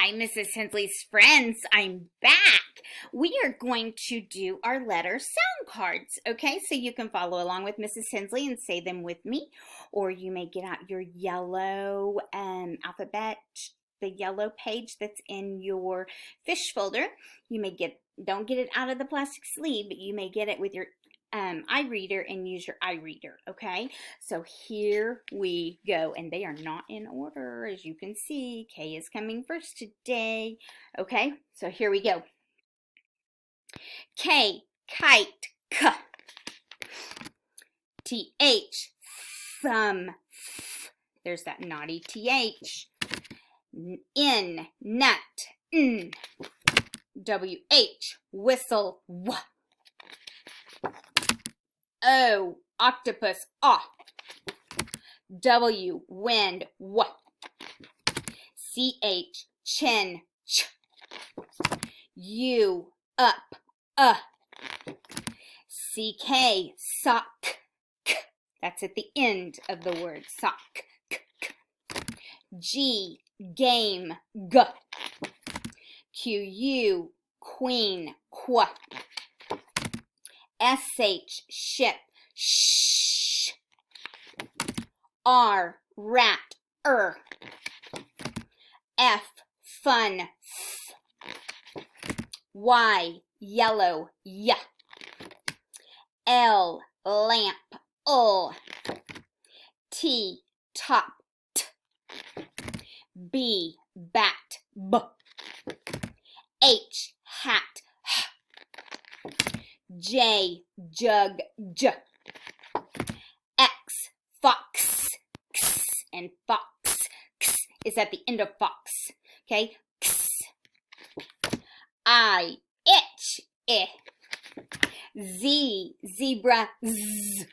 Hi, Mrs. Hensley's friends. I'm back. We are going to do our letter sound cards, okay? So you can follow along with Mrs. Hensley and say them with me, or you may get out your yellow alphabet, the yellow page that's in your fish folder. Don't get it out of the plastic sleeve, but you may get it with your iReader and use your iReader, okay? So here we go, and they are not in order, as you can see. K is coming first today, okay? So here we go. K, kite, k. TH, thumb, there's that naughty TH. N, nut, n. WH, whistle, w. O, octopus, ah. W, wind, w. CH, chin, ch. U, up, CK, sock, k. That's at the end of the word, sock, k, k. G, game, g. QU, queen, qu. SH, ship, sh. R, rat, F, fun, f. Y, yellow, y. L, lamp, ul. T, top, t. B, bat, b. H, hat, h. J, jug, j. X, fox, x. And fox, x, is at the end of fox. Okay, x. I, itch, I. Z, zebra, z.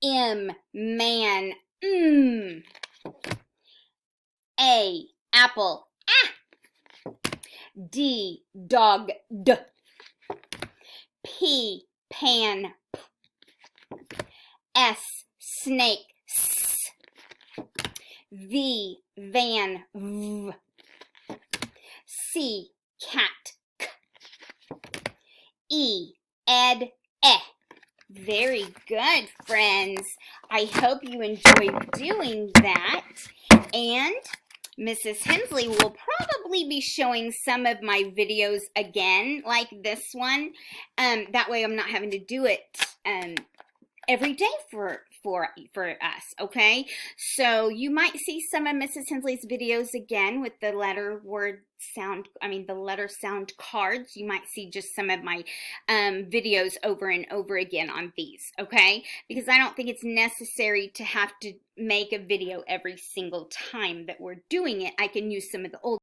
M, man, m. A, apple, ah. D, dog, d. P, pan, p. S, snake, s. V, van, v. C, cat, k. E, ed, eh. Very good, friends. I hope you enjoyed doing that. And Mrs. Hensley will probably be showing some of my videos again, like this one. That way I'm not having to do it every day for us, okay? So you might see some of Mrs. Hensley's videos again with the letter sound cards. You might see just some of my videos over and over again on these, okay? Because I don't think it's necessary to have to make a video every single time that we're doing it. I can use some of the old